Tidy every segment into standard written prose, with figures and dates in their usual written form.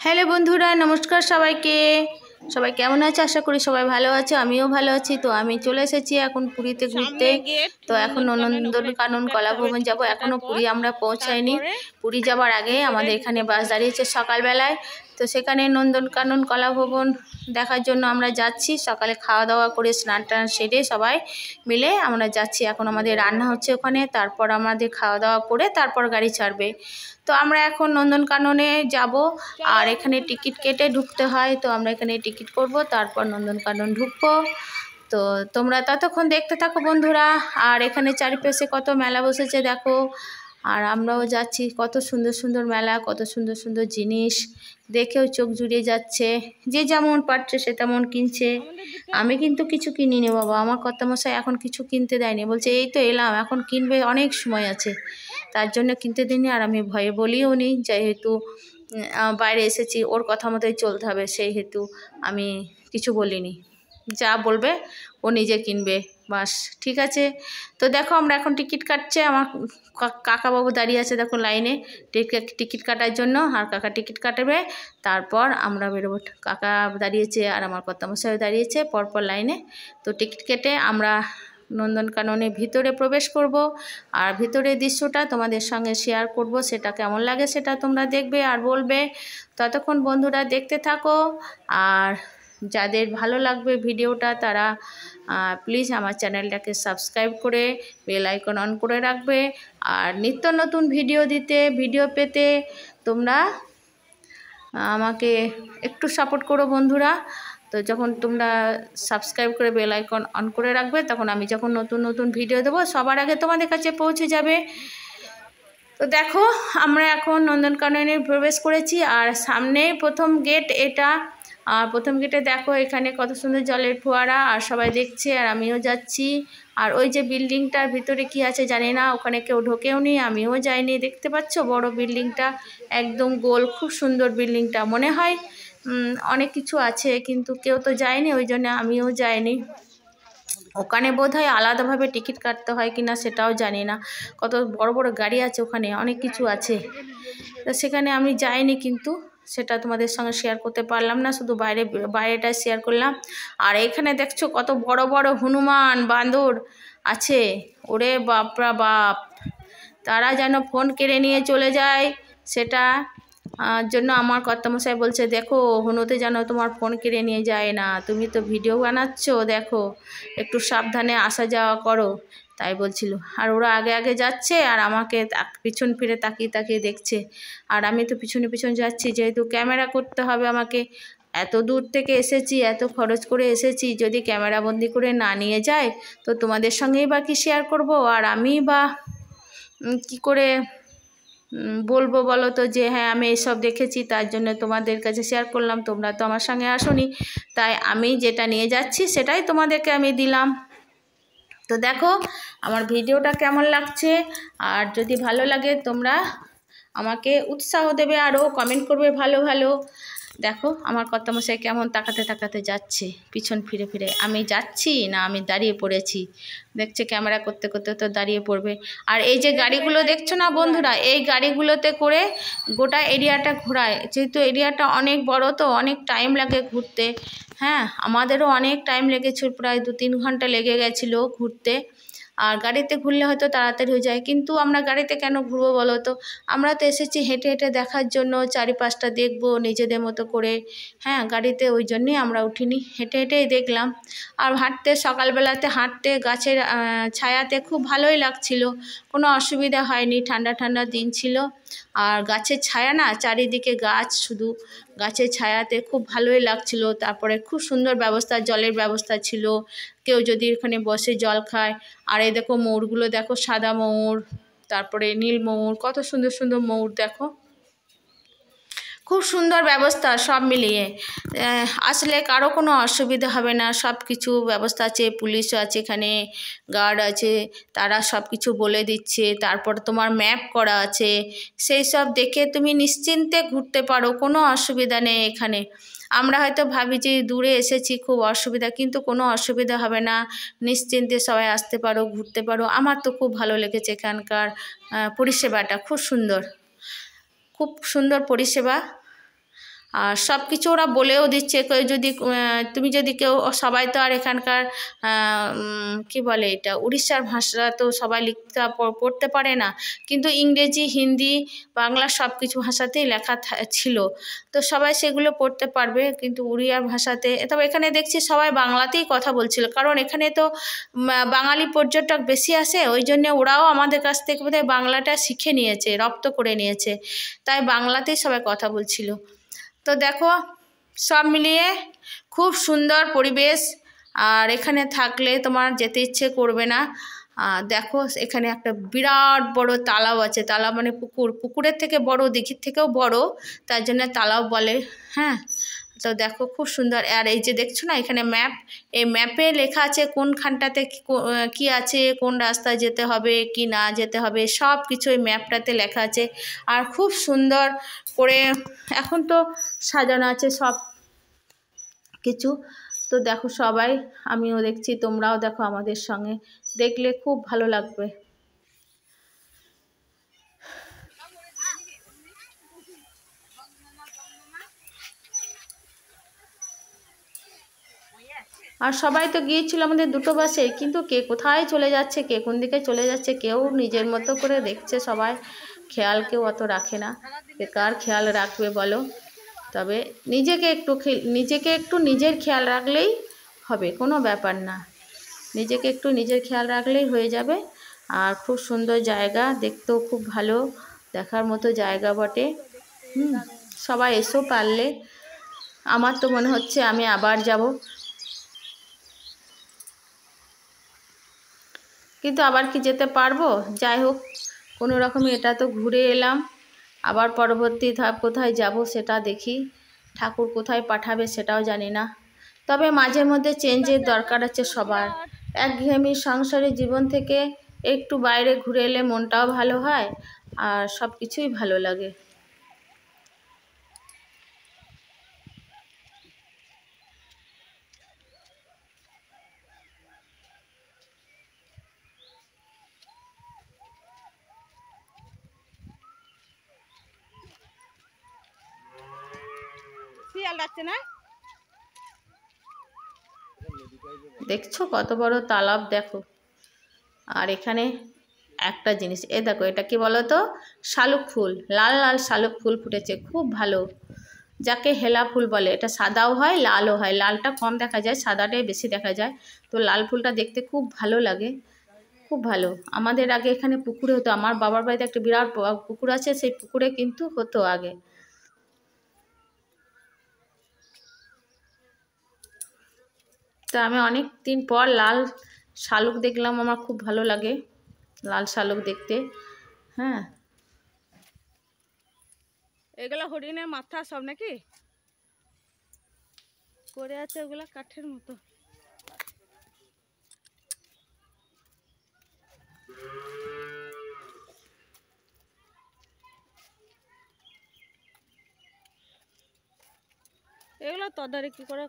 Hello বন্ধুরা, নমস্কার সবাইকে। সবাই কেমন আছে? আশা করি সবাই ভালো আছে, আমিও ভালো আছি। তো আমি চলে এসেছি এখন পুরীতে ঘুরতে। তো এখন নন্দনকানন কলাভবন যাব। এখনও পুরী আমরা পৌঁছাইনি। পুরী যাবার আগে আমাদের এখানে বাস দাঁড়িয়েছে সকালবেলায়। তো সেখানে নন্দনকানন কলাভবন দেখার জন্য আমরা যাচ্ছি। সকালে খাওয়া দাওয়া করে স্নান টান সেরে সবাই মিলে আমরা যাচ্ছি। এখন আমাদের রান্না হচ্ছে ওখানে, তারপর আমাদের খাওয়া দাওয়া করে তারপর গাড়ি ছাড়বে। তো আমরা এখন নন্দনকাননে যাব, আর এখানে টিকিট কেটে ঢুকতে হয়। তো আমরা এখানে টিকিট করব, তারপর নন্দনকানন ঢুকবো। তো তোমরা ততক্ষণ দেখতে থাকো বন্ধুরা। আর এখানে চারিপাশে কত মেলা বসেছে দেখো, আর আমরাও যাচ্ছি। কত সুন্দর সুন্দর মেলা, কত সুন্দর সুন্দর জিনিস দেখেও চোখ জুড়িয়ে যাচ্ছে। যে যেমন পারছে সে তেমন কিনছে। আমি কিন্তু কিছু কিনিনি বাবা, আমার কর্তামশাই এখন কিছু কিনতে দেয়নি, বলছে এই তো এলাম, এখন কিনবে, অনেক সময় আছে, তার জন্য কিনতে দিইনি। আর আমি ভয়ে বলিও নি, যেহেতু বাইরে এসেছি, ওর কথা মতোই চলতে হবে, সেই হেতু আমি কিছু বলিনি। যা বলবে ও নিজে কিনবে, বাস। ঠিক আছে। তো দেখো আমরা এখন টিকিট কাটছে। আমার কাকাবাবু দাঁড়িয়ে আছে দেখো লাইনে টিকিট কাটার জন্য, আর কাকা টিকিট কাটবে, তারপর আমরা বেরোবো। কাকা দাঁড়িয়েছে আর আমার কর্তামশাইও দাঁড়িয়েছে পরপর লাইনে। তো টিকিট কেটে আমরা নন্দনকাননের ভিতরে প্রবেশ করব, আর ভিতরের দৃশ্যটা তোমাদের সঙ্গে শেয়ার করব। সেটা কেমন লাগে সেটা তোমরা দেখবে আর বলবে। ততক্ষণ বন্ধুরা দেখতে থাকো। আর যাদের ভালো লাগবে ভিডিওটা তারা প্লিজ আমার চ্যানেলটাকে সাবস্ক্রাইব করে বেল আইকন অন করে রাখবে। আর নিত্য নতুন ভিডিও পেতে তোমরা আমাকে একটু সাপোর্ট করো বন্ধুরা। তো যখন তোমরা সাবস্ক্রাইব করে বেল আইকন অন করে রাখবে, তখন আমি যখন নতুন নতুন ভিডিও দেবো সবার আগে তোমাদের কাছে পৌঁছে যাবে। তো দেখো আমরা এখন নন্দনকাননে প্রবেশ করেছি, আর সামনে প্রথম গেট এটা। আর প্রথম গেটে দেখো এখানে কত সুন্দর জলের ফোয়ারা, আর সবাই দেখছে আর আমিও যাচ্ছি। আর ওই যে বিল্ডিংটার ভিতরে কি আছে জানি না, ওখানে কেউ ঢোকেও নি, আমিও যাইনি। দেখতে পাচ্ছ বড় বিল্ডিংটা, একদম গোল, খুব সুন্দর বিল্ডিংটা। মনে হয় অনেক কিছু আছে, কিন্তু কেউ তো যায়নি, ওই জন্য আমিও যাইনি। ওখানে বোধহয় আলাদাভাবে টিকিট কাটতে হয় কিনা সেটাও জানি না। কত বড় বড় গাড়ি আছে ওখানে, অনেক কিছু আছে। তো সেখানে আমি যাইনি, কিন্তু সেটা তোমাদের সঙ্গে শেয়ার করতে পারলাম না, শুধু বাইরেটা শেয়ার করলাম। আর এখানে দেখছো কত বড় বড় হনুমান বাঁদর আছে। ওরে বাপরা বাপ, তারা যেন ফোন কেড়ে নিয়ে চলে যায়, সেটা জন্য আমার কর্তামশাই বলছে দেখো হনুতে যেন তোমার ফোন কেড়ে নিয়ে যায় না, তুমি তো ভিডিও বানাচ্ছো, দেখো একটু সাবধানে আসা যাওয়া করো, তাই বলছিল। আর ওরা আগে আগে যাচ্ছে আর আমাকে পিছন ফিরে তাকিয়ে তাকিয়ে দেখছে। আর আমি তো পিছনে পিছনে যাচ্ছি, যেহেতু ক্যামেরা করতে হবে আমাকে। এত দূর থেকে এসেছি, এত খরচ করে এসেছি, যদি ক্যামেরা বন্দি করে না নিয়ে যায় তো তোমাদের সঙ্গেই বা কি শেয়ার করব। আর আমি বা কি করে বলবো বলো তো, যে হ্যাঁ আমি এসব দেখেছি, তার জন্য তোমাদের কাছে শেয়ার করলাম। তোমরা তো আমার সঙ্গে আসোনি, তাই আমি যেটা নিয়ে যাচ্ছি সেটাই তোমাদেরকে আমি দিলাম। তো দেখো আমার ভিডিওটা কেমন লাগছে, আর যদি ভালো লাগে তোমরা আমাকে উৎসাহ দেবে, আরও কমেন্ট করবে ভালো ভালো। দেখো আমার কর্তামশাই কেমন তাকাতে তাকাতে যাচ্ছে পিছন ফিরে ফিরে, আমি যাচ্ছি না আমি দাঁড়িয়ে পড়েছি। দেখছে ক্যামেরা করতে করতে তো দাঁড়িয়ে পড়বে। আর এই যে গাড়িগুলো দেখছো না বন্ধুরা, এই গাড়িগুলোতে করে গোটা এরিয়াটা ঘোরায়। যেহেতু এরিয়াটা অনেক বড়, তো অনেক টাইম লাগে ঘুরতে। হ্যাঁ, আমাদেরও অনেক টাইম লেগেছিল, প্রায় 2-3 ঘন্টা লেগে গেছিলো ঘুরতে। আর গাড়িতে ঘুরলে হয়তো তাড়াতাড়ি হয়ে যায়, কিন্তু আমরা গাড়িতে কেন ঘুরবো বলো তো? আমরা তো এসেছি হেঁটে হেঁটে দেখার জন্য, চারিপাশটা দেখবো নিজেদের মতো করে। হ্যাঁ, গাড়িতে ওই জন্যেই আমরা উঠিনি, হেঁটে হেঁটেই দেখলাম। আর হাঁটতে, সকালবেলাতে হাঁটতে গাছের ছায়াতে খুব ভালোই লাগছিল, কোনো অসুবিধা হয়নি, ঠান্ডা ঠান্ডা দিন ছিল। আর গাছের ছায়া না, চারিদিকে গাছ, শুধু গাছের ছায়াতে খুব ভালোই লাগছিল। তারপরে খুব সুন্দর ব্যবস্থা, জলের ব্যবস্থা ছিল, কেউ যদি এখানে বসে জল খায়। আর এই দেখো ময়ূরগুলো দেখো, সাদা ময়ূর, তারপরে নীল ময়ূর, কত সুন্দর সুন্দর ময়ূর দেখো। খুব সুন্দর ব্যবস্থা সব মিলিয়ে। আসলে কারো কোনো অসুবিধা হবে না, সব কিছু ব্যবস্থা আছে, পুলিশও আছে এখানে, গার্ড আছে, তারা সব কিছু বলে দিচ্ছে। তারপর তোমার ম্যাপ করা আছে, সেই সব দেখে তুমি নিশ্চিন্তে ঘুরতে পারো, কোনো অসুবিধা নেই এখানে। আমরা হয়তো ভাবি যে দূরে এসেছি খুব অসুবিধা, কিন্তু কোনো অসুবিধা হবে না, নিশ্চিন্তে সবাই আসতে পারো, ঘুরতে পারো। আমার তো খুব ভালো লেগেছে এখানকার পরিষেবাটা, খুব সুন্দর, খুব সুন্দর পরিষেবা। আর সব কিছু ওরা বলেও দিচ্ছে যদি তুমি যদি কেউ, সবাই তো আর এখানকার কি বলে এটা, উড়িষ্যার ভাষা তো সবাই লিখতে পড়তে পারে না, কিন্তু ইংরেজি, হিন্দি, বাংলা সব কিছু ভাষাতেই লেখা ছিল, তো সবাই সেগুলো পড়তে পারবে। কিন্তু উড়িয়া ভাষাতে, তবে এখানে দেখছি সবাই বাংলাতেই কথা বলছিল, কারণ এখানে তো বাঙালি পর্যটক বেশি আসে, ওই জন্য ওরাও আমাদের কাছ থেকে বোধহয় বাংলাটা শিখে নিয়েছে, রপ্ত করে নিয়েছে, তাই বাংলাতেই সবাই কথা বলছিল। তো দেখো, সব মিলিয়ে খুব সুন্দর পরিবেশ, আর এখানে থাকলে তোমার যেতে ইচ্ছে করবে না। দেখো এখানে একটা বিরাট বড় তালাব আছে, তালাব মানে পুকুর, পুকুরের থেকে বড়, দিঘির থেকেও বড়, তার জন্য তালাব বলে। হ্যাঁ, তো দেখো খুব সুন্দর। আর এই যে দেখছো না এখানে ম্যাপ, এই ম্যাপে লেখা আছে কোনখানটাতে কি আছে, কোন রাস্তায় যেতে হবে কি না যেতে হবে, সব কিছু এই ম্যাপটাতে লেখা আছে। আর খুব সুন্দর করে এখন তো সাজানো আছে সব কিছু। তো দেখো সবাই, আমিও দেখছি, তোমরাও দেখো আমাদের সঙ্গে, দেখলে খুব ভালো লাগবে। আর সবাই তো গিয়েছিল আমাদের দুটো বাসে, কিন্তু কে কোথায় চলে যাচ্ছে, কে কোন দিকে চলে যাচ্ছে, কেউ নিজের মতো করে দেখছে, সবাই খেয়াল কেউ অত রাখে না, কে কার খেয়াল রাখবে বলো। তবে নিজেকে একটু নিজের খেয়াল রাখলেই হবে, কোনো ব্যাপার না, নিজেকে একটু নিজের খেয়াল রাখলেই হয়ে যাবে। আর খুব সুন্দর জায়গা, দেখতেও খুব ভালো, দেখার মতো জায়গা বটে। সবাই এসো পারলে, আমার তো মনে হচ্ছে আমি আবার যাব, কিন্তু আবার কি যেতে পারবো। যাই হোক, কোনো রকমে এটা তো ঘুরে এলাম, আবার পরবর্তী ধাপ কোথায় যাব সেটা দেখি, ঠাকুর কোথায় পাঠাবে সেটাও জানি না। তবে মাঝে মধ্যে চেঞ্জের দরকার আছে সবার, একঘেয়েমি সংসারের জীবন থেকে একটু বাইরে ঘুরে এলে মনটাও ভালো হয়, আর সব কিছুই ভালো লাগে। দেখছো কত বড় তালাব, দেখো। আর এখানে একটা জিনিস, এ দেখো, এটা কি বলো তো, শালুক ফুল, লাল লাল শালুক ফুল ফুটেছে, খুব ভালো, যাকে হেলা ফুল বলে। এটা সাদাও হয় লালও হয়, লালটা কম দেখা যায়, সাদাটাই বেশি দেখা যায়। তো লাল ফুলটা দেখতে খুব ভালো লাগে, খুব ভালো। আমাদের আগে এখানে পুকুরে হতো, আমার বাবার বাড়িতে একটা বিরাট পুকুর আছে, সেই পুকুরে কিন্তু হতো আগে। তা আমি অনেক দিন পর লাল শালুক দেখলাম, আমার খুব ভালো লাগে লাল শালুক দেখতে। হ্যাঁ, এগুলা হরিণের মাথা সব নাকি করে আছে, ওগুলা কাঠের মতো। এগুলো তদারকি করে।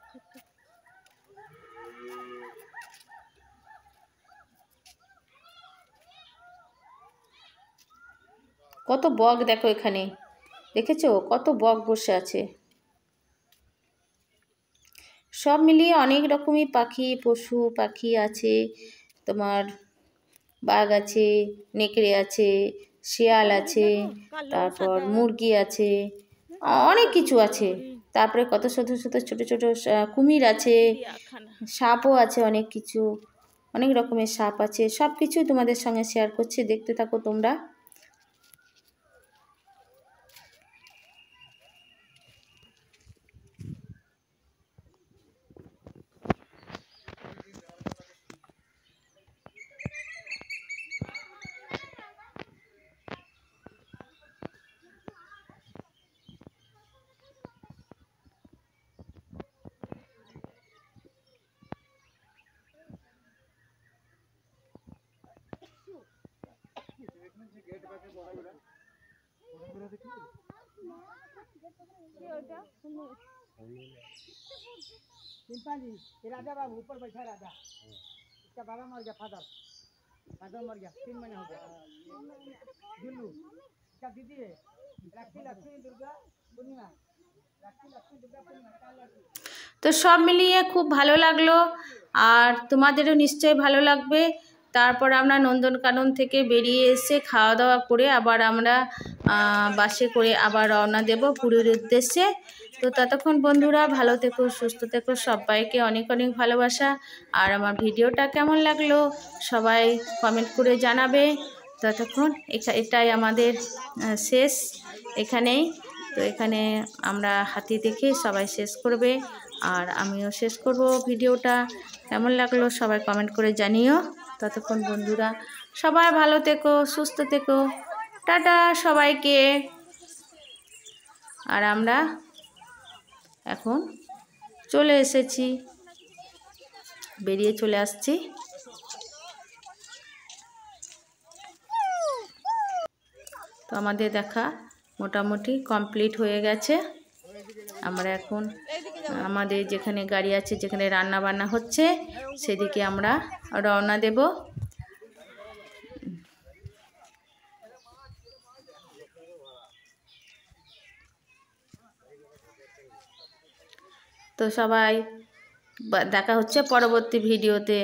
কত বক দেখো এখানে, দেখেছো কত বক বসে আছে। সব মিলিয়ে অনেক রকমই পাখি, পশু পাখি আছে, তোমার বাঘ আছে, নেকড়ে আছে, শিয়াল আছে, তারপর মুরগি আছে, অনেক কিছু আছে। তারপরে কত ছোটো ছোটো ছোটো ছোটো কুমির আছে, সাপও আছে, অনেক কিছু, অনেক রকমের সাপ আছে। সব কিছুই তোমাদের সঙ্গে শেয়ার করছি, দেখতে থাকো তোমরা। सिंपाली ये राजा बाबू ऊपर बैठा राजा, इसका बाबा मर गया, फादर फादर मर गया, 3 महीना हो गया। दुल्लू इसका दीदी है, लक्ष्मी लक्ष्मी दुर्गा पूर्णिमा তো সব মিলিয়ে খুব ভালো লাগলো, আর তোমাদেরও নিশ্চয়ই ভালো লাগবে। তারপর আমরা নন্দনকানন থেকে বেরিয়ে এসে খাওয়া দাওয়া করে আবার আমরা বাসে করে আবার রওনা দেব পুরীর উদ্দেশ্যে। তো ততক্ষণ বন্ধুরা ভালো থেকো, সুস্থ থেকো, সবাইকে অনেক অনেক ভালোবাসা। আর আমার ভিডিওটা কেমন লাগলো সবাই কমেন্ট করে জানাবে। ততক্ষণ এটাই আমাদের শেষ এখানেই। তো এখানে আমরা হাতি দেখে সবাই শেষ করবে, আর আমিও শেষ করব ভিডিওটা। কেমন লাগলো সবাই কমেন্ট করে জানিও। ততক্ষণ বন্ধুরা সবাই ভালো থেকো, সুস্থ থেকো, টাটা সবাইকে। আর আমরা এখন চলে এসেছি, বেরিয়ে চলে আসছি। তো আমাদের দেখা মোটামুটি কমপ্লিট হয়ে গেছে। আমরা এখন আমাদের যেখানে গাড়ি আছে, যেখানে রান্না বান্না হচ্ছে, সেদিকে আমরা রওনা দেব। তো সবাই দেখা হচ্ছে পরবর্তী ভিডিওতে।